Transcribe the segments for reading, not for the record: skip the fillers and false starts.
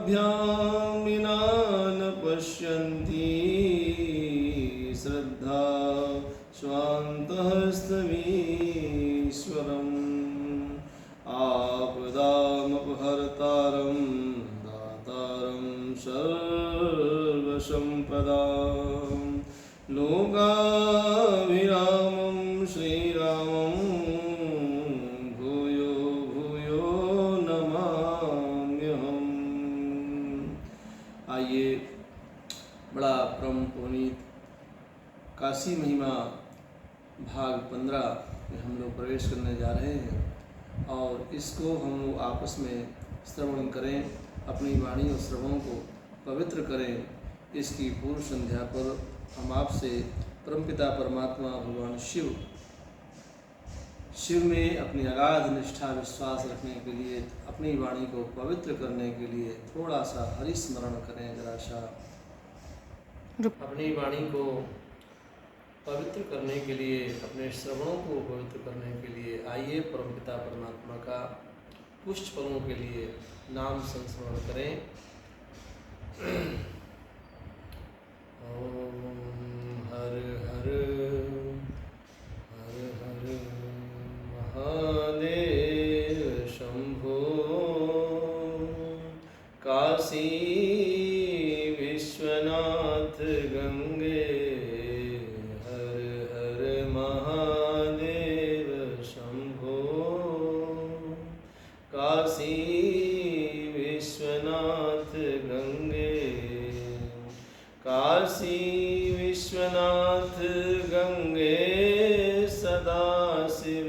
श्रद्धाभ्यां विना न पश्यन्ति श्रद्धा स्वान्तहस्तमीश्वरम् आपदामपहर्तारं दातारं सर्वसम्पदां लोकाभिरामं श्रीरामं भूयो भूयो नमाम्यहम्। आइए बड़ा परम पुनीत काशी महिमा भाग 15 में हम लोग प्रवेश करने जा रहे हैं और इसको हम लोग आपस में श्रवण करें, अपनी वाणी और श्रवणों को पवित्र करें। इसकी पूर्व संध्या पर हम आपसे परमपिता परमात्मा भगवान शिव में अपनी अगाध निष्ठा विश्वास रखने के लिए, अपनी वाणी को पवित्र करने के लिए थोड़ा सा हरि स्मरण करें। जरा सा अपनी वाणी को पवित्र करने के लिए, अपने श्रवणों को पवित्र करने के लिए आइए परमपिता परमात्मा का कुछ पलों के लिए नाम संस्मरण करें। ओम हर हर हर हर महादेव शंभो काशी विश्वनाथ गंगे काशी विश्वनाथ गंगे, काशी विश्वनाथ गंगे सदा शिव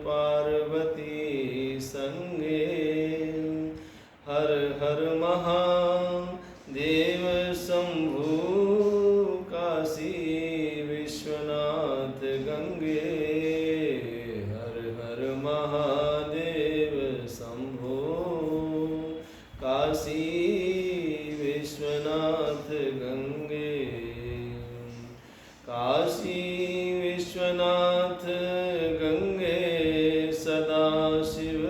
पार्वती संगे हर हर महादेव शंभु काशी विश्वनाथ गंगे हर हर महादेव शंभो काशी विश्वनाथ गंगे, काशी विश्वनाथ गंगे सदा शिव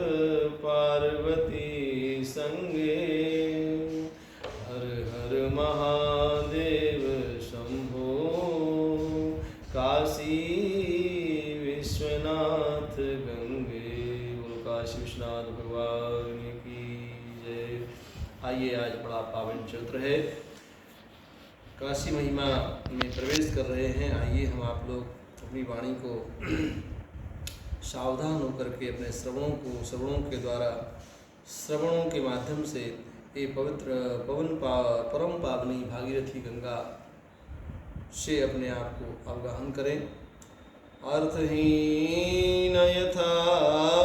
पार्वती संगे हर हर महादेव शंभो काशी विश्वनाथ गंगे। काशी विश्वनाथ भगवान की जय। आइए आज बड़ा पावन चैत्र है, काशी महिमा में प्रवेश कर रहे हैं। आइए हम आप लोग अपनी वाणी को सावधान होकर के अपने श्रवणों के द्वारा, श्रवणों के माध्यम से ये पवित्र परम पावनी भागीरथी गंगा से अपने आप को अवगाहन करें। अर्थहीन यथा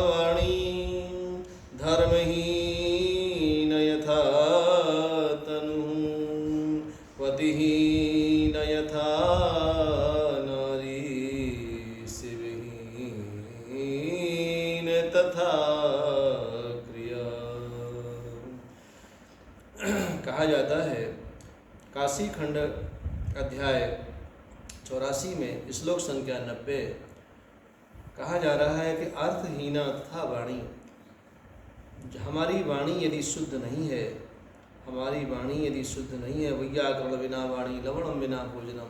वाणी धर्महीन यथा तनु पतिहीन यथा नारी शिवहीन तथा क्रिया। कहा जाता है काशी खंड अध्याय 84 में श्लोक संख्या 90 कहा जा रहा है कि अर्थहीना तथा वाणी, हमारी वाणी यदि शुद्ध नहीं है, हमारी वाणी यदि शुद्ध नहीं है, वैयाकरण बिना वाणी लवणम बिना भोजनम,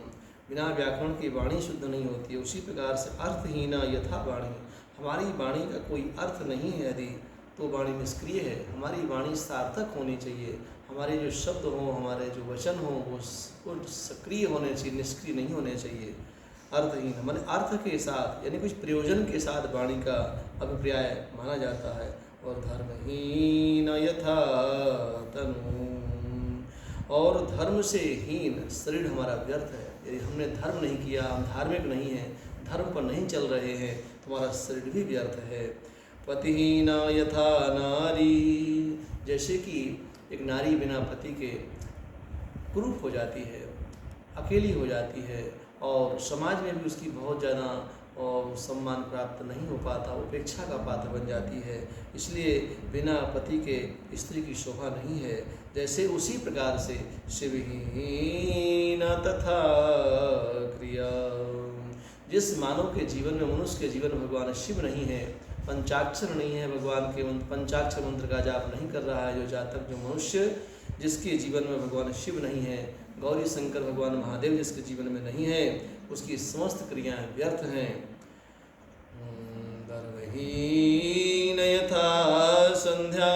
बिना व्याकरण की वाणी शुद्ध नहीं होती है। उसी प्रकार से अर्थहीना यथा वाणी, हमारी वाणी का कोई अर्थ नहीं है यदि, तो वाणी निष्क्रिय है। हमारी वाणी सार्थक होनी चाहिए, हमारे जो शब्द हों, हमारे जो वचन हों वो सक्रिय होने चाहिए, निष्क्रिय नहीं होने चाहिए। अर्थहीन माने अर्थ के साथ, यानी कुछ प्रयोजन के साथ वाणी का अभिप्राय माना जाता है। और धर्महीन यथा तनु, और धर्म से हीन शरीर हमारा व्यर्थ है। यदि हमने धर्म नहीं किया, हम धार्मिक नहीं हैं, धर्म पर नहीं चल रहे हैं, तुम्हारा शरीर भी व्यर्थ है। पतिहीना यथा नारी, जैसे कि एक नारी बिना पति के कुरूप हो जाती है, अकेली हो जाती है और समाज में भी उसकी बहुत ज़्यादा और सम्मान प्राप्त नहीं हो पाता, उपेक्षा का पात्र बन जाती है। इसलिए बिना पति के स्त्री की शोभा नहीं है। जैसे उसी प्रकार से शिवहीन तथा क्रिया, जिस मानव के जीवन में, मनुष्य के जीवन में भगवान शिव नहीं है, पंचाक्षर नहीं है, भगवान के पंचाक्षर मंत्र का जाप नहीं कर रहा है, जो जातक जो मनुष्य जिसके जीवन में भगवान शिव नहीं है, गौरी शंकर भगवान महादेव जिसके जीवन में नहीं है, उसकी समस्त क्रियाएं व्यर्थ हैं। दर्वहीन यथा संध्या,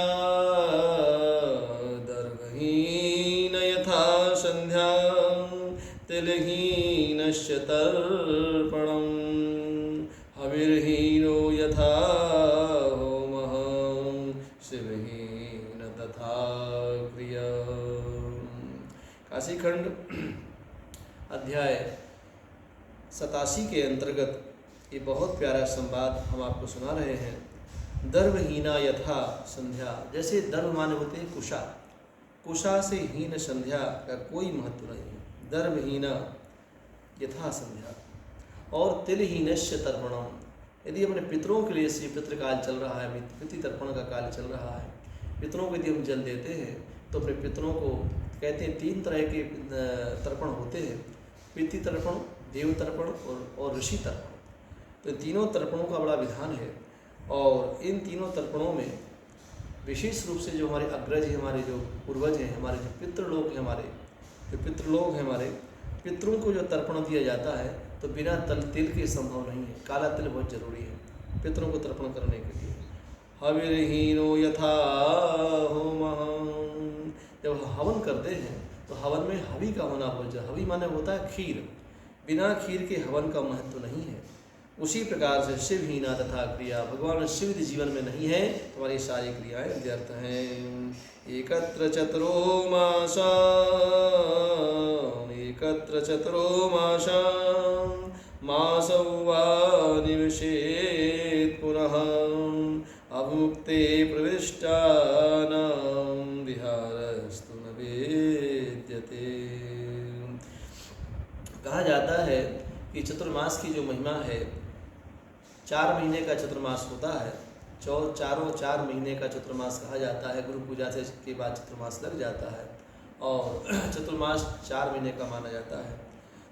दर्वहीन यथा संध्या, तिलहीनस्य तर्पणम्, हविर्हीनो यथा होमः, शिवहीन तथा क्रिया। काशीखंड अध्याय 87 के अंतर्गत ये बहुत प्यारा संवाद हम आपको सुना रहे हैं। दर्वहीना यथा संध्या, जैसे दर्व माने होते हैं कुशा, कुशा से हीन संध्या का कोई महत्व नहीं है। दर्वहीना यथा संध्या और तिलहीनस्य तर्पणम, यदि अपने पितरों के लिए श्री पितृकाल चल रहा है, पितृ तर्पण का काल चल रहा है, पितरों को यदि हम जल देते हैं तो अपने पितरों को कहते हैं 3 तरह के तर्पण होते हैं, पितृ तर्पण, देव तर्पण और ऋषि तर्पण। तो तीनों तर्पणों का बड़ा विधान है और इन तीनों तर्पणों में विशेष रूप से जो हमारे अग्रज हैं, हमारे जो पूर्वज हैं, हमारे जो पितृलोक हैं, हमारे जो पितृलोक हैं, हमारे पितरों को जो तर्पण दिया जाता है तो बिना तिल के संभव नहीं है। काला तिल बहुत जरूरी है पितरों को तर्पण करने के लिए। हविर्हीनो यथा होमः, जब हवन करते हैं तो हवन में हवि का होना बहुत जरूरी। हवि माने होता है खीर, बिना खीर के हवन का महत्व नहीं है। उसी प्रकार से शिवहीना तथा क्रिया, भगवान शिव यदि जीवन में नहीं है तो हमारी सारी क्रियाएं व्यर्थ हैं। एकत्र चतुरो मासा, एकत्र चतुरो मासा, मासौ वा निविशेत् पुनः, अवमुक्ते प्रविष्टानां विहारस्तु न वेद्यते। कहा जाता है कि चतुर्मास की जो महिमा है, 4 महीने का चतुर्मास होता है, चारों 4 महीने का चतुर्मास कहा जाता है। गुरु पूजा से के बाद चतुर्मास लग जाता है और चतुर्मास 4 महीने का माना जाता है।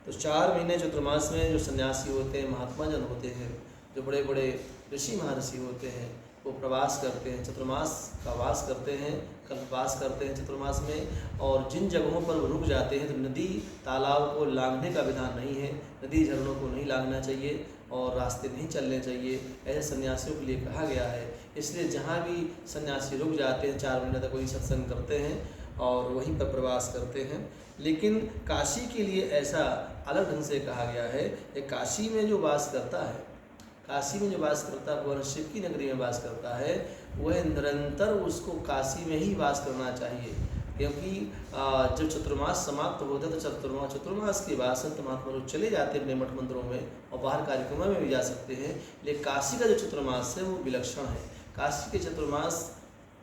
तो 4 महीने चतुर्मास में जो सन्यासी होते हैं, महात्मा जन होते हैं, जो बड़े बड़े ऋषि महर्षि होते हैं, वो प्रवास करते हैं, चतुर्मास का वास करते हैं, कल्पवास करते हैं चतुर्मास में। और जिन जगहों पर वो रुक जाते हैं तो नदी तालाब को लांघने का विधान नहीं है, नदी झरनों को नहीं लांघना चाहिए और रास्ते नहीं चलने चाहिए, ऐसे सन्यासियों के लिए कहा गया है। इसलिए जहाँ भी सन्यासी रुक जाते हैं 4 महीने तक वही सत्संग करते हैं और वहीं पर प्रवास करते हैं। लेकिन काशी के लिए ऐसा अलग ढंग से कहा गया है कि काशी में जो वास करता है, काशी में जो वास करता है, वह शिव की नगरी में वास करता है, वह निरंतर उसको काशी में ही वास करना चाहिए। क्योंकि जब चतुर्मास समाप्त होता है तो चतुर्मास के बाद संत महात्मा लोग चले जाते हैं अपने मठ मंदिरों में और बाहर कार्यक्रमों में भी जा सकते हैं। लेकिन काशी का जो चतुर्मास है वो विलक्षण है। काशी के चतुर्मास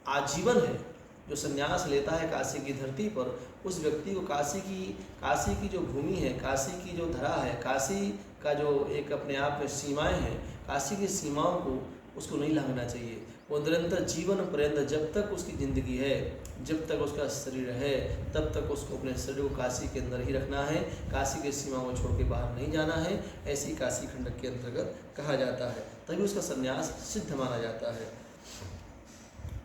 आजीवन है। जो संन्यास लेता है काशी की धरती पर, उस व्यक्ति को काशी की जो भूमि है, काशी की जो धरा है, काशी का जो एक अपने आप में सीमाएं हैं, काशी की सीमाओं को उसको नहीं लांघना चाहिए। वो निरंतर जीवन पर्यंत जब तक उसकी ज़िंदगी है, जब तक उसका शरीर है, तब तक उसको अपने शरीर को काशी के अंदर ही रखना है, काशी की सीमाओं को छोड़ के बाहर नहीं जाना है। ऐसी काशी खंड के अंतर्गत कहा जाता है, तभी उसका संन्यास सिद्ध माना जाता है।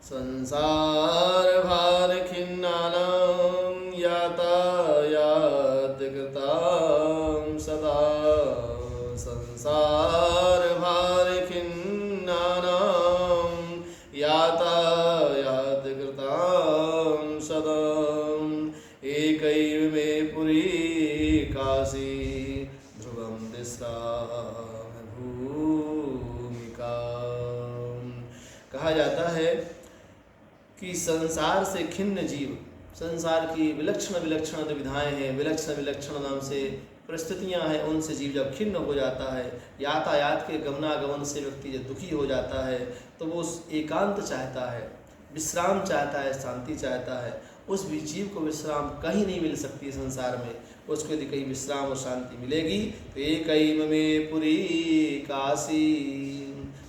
संसार भार खिन्नानां यातायात कृतां सदा, संसार भार खिन्नानां यातायात कृतां सदा, एकैव मे पुरी काशी ध्रुवं विश्राम भूमिका। कहा जाता है कि संसार से खिन्न जीव, संसार की विलक्षण विलक्षण विधाएँ हैं, विलक्षण विलक्षण नाम से परिस्थितियाँ हैं, उनसे जीव जब खिन्न हो जाता है, यातायात के गमनागमन से व्यक्ति जब दुखी हो जाता है, तो वो उस एकांत चाहता है, विश्राम चाहता है, शांति चाहता है। उस भी जीव को विश्राम कहीं नहीं मिल सकती संसार में। उसको यदि कहीं विश्राम और शांति मिलेगी तो एकैव मे पुरी काशी,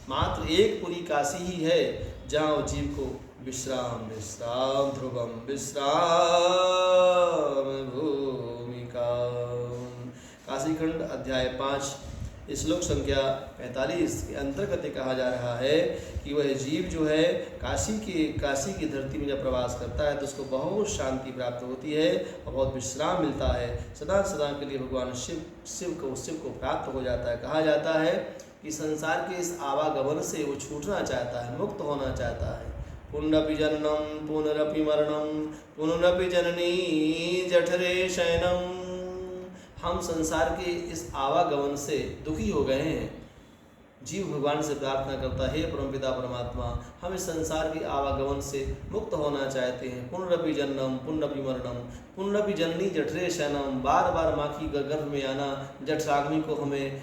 मात्र एक पुरी काशी ही है जहाँ जीव को विश्राम विश्राम ध्रुवम विश्राम भूमिका। काशीखंड अध्याय 5 श्लोक संख्या 45 के अंतर्गत कहा जा रहा है कि वह जीव जो है काशी की धरती में जब प्रवास करता है तो उसको बहुत शांति प्राप्त होती है और बहुत विश्राम मिलता है। सदा सदा के लिए भगवान शिव को प्राप्त हो जाता है। कहा जाता है कि संसार के इस आवागमन से वो छूटना चाहता है, मुक्त होना चाहता है। पुनरपि जननम पुनरपि मरणम पुनरपि जननी जठरे शयनम। हम संसार के इस आवागमन से दुखी हो गए हैं। जीव भगवान से प्रार्थना करता है, परमपिता परमात्मा हम इस संसार की आवागमन से मुक्त होना चाहते हैं। पुनरपि जन्मम पुनरपि मरणम पुनरपि जननी जठरे शयनम। बार बार माँ की गर्भ में आना, जठराग्नि को हमें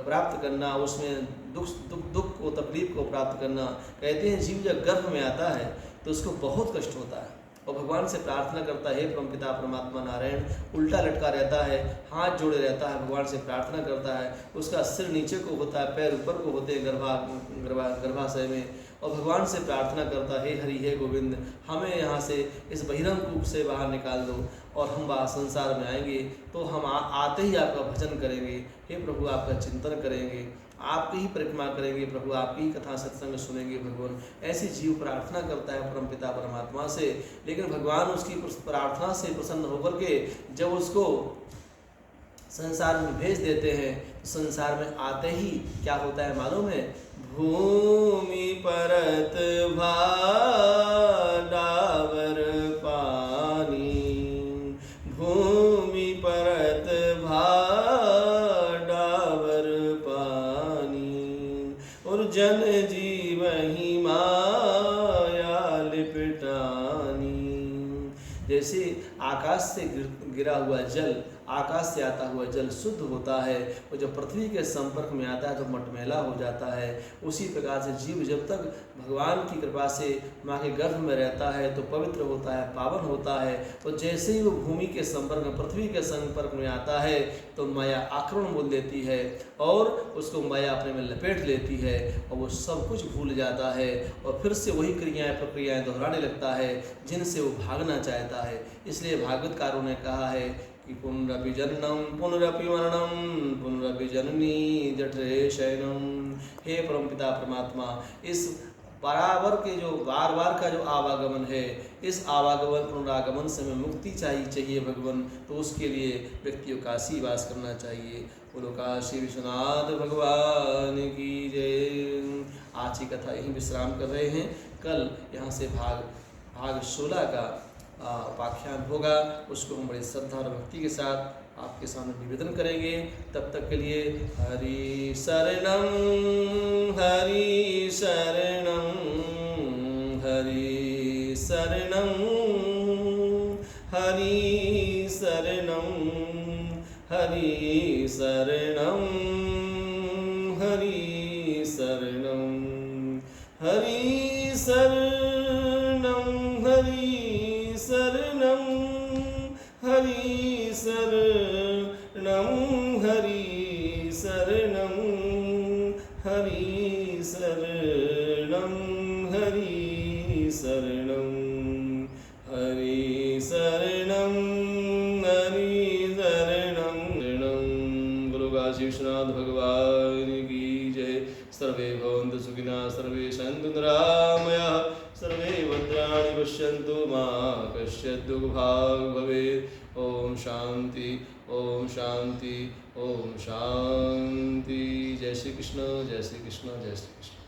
प्राप्त करना, उसमें दुख को, तकलीफ को प्राप्त करना। कहते हैं जीव जब गर्भ में आता है तो उसको बहुत कष्ट होता है और भगवान से प्रार्थना करता है। परमपिता परमात्मा नारायण उल्टा लटका रहता है, हाथ जोड़े रहता है, भगवान से प्रार्थना करता है। उसका सिर नीचे को होता है, पैर ऊपर को होते हैं गर्भाशय में, और भगवान से प्रार्थना करता है, हरि हे गोविंद हमें यहाँ से इस बहिरंग कूप से बाहर निकाल दो और हम बाहर संसार में आएंगे तो हम आते ही आपका भजन करेंगे। हे प्रभु आपका चिंतन करेंगे, आपकी ही परिक्रमा करेंगे, प्रभु आपकी ही कथा सत्संग सुनेंगे। भगवान ऐसी जीव प्रार्थना करता है परमपिता परमात्मा से, लेकिन भगवान उसकी प्रार्थना से प्रसन्न होकर के जब उसको संसार में भेज देते हैं, संसार में आते ही क्या होता है मालूम है? भूमि परत भाडावर पानी, भूमि परत जन जीव ही माया लिपटानी। जैसे आकाश से गिरा हुआ जल, आकाश से आता हुआ जल शुद्ध होता है, और जब पृथ्वी के संपर्क में आता है तो मटमैला हो जाता है। उसी प्रकार से जीव जब तक भगवान की कृपा से माँ के गर्भ में रहता है तो पवित्र होता है, पावन होता है। तो जैसे ही वो भूमि के संपर्क में, पृथ्वी के संपर्क में आता है तो माया आक्रमण बोल देती है और उसको माया अपने में लपेट लेती है और वो सब कुछ भूल जाता है और फिर से वही प्रक्रियाएं दोहराने लगता है जिनसे वो भागना चाहता है। इसलिए भागवतकारों ने कहा है कि पुनरपि जन्मम पुनरपि मरणम पुनरपि जननी जठरे शयनम। हे परमपिता परमात्मा, इस बराबर के जो बार बार का जो आवागमन है, इस आवागमन पुनरागमन से हमें मुक्ति चाहिए भगवान। तो उसके लिए व्यक्ति को काशी वास करना चाहिए। बोलो काशी विश्वनाथ भगवान की जय। आज की कथा यहीं विश्राम कर रहे हैं। कल यहाँ से भाग 16 का उपाख्यान होगा, उसको हम बड़ी श्रद्धा और भक्ति के साथ आपके सामने निवेदन करेंगे। तब तक के लिए हरि शरणं हरि शरणं हरि शरणं हरि शरणं हरि शरणं हरि शरणं हरि शरणं हरि शरणं हरि शरणं हरि शरणं हरि शरणं हरि शरणं हरि शरणं हरि शरणं। गुरु काशी विश्वनाथ भगवान की जय। सर्वे भवन्तु सुखिनः, सर्वे सन्तु निरामयाः, सर्वे भद्राणि पश्यन्तु मा कश्चित् दुःखभाग् भवेत्। ओम शांति ओम शांति ओम शांति। जय श्री कृष्ण जय श्री कृष्ण जय श्री कृष्ण।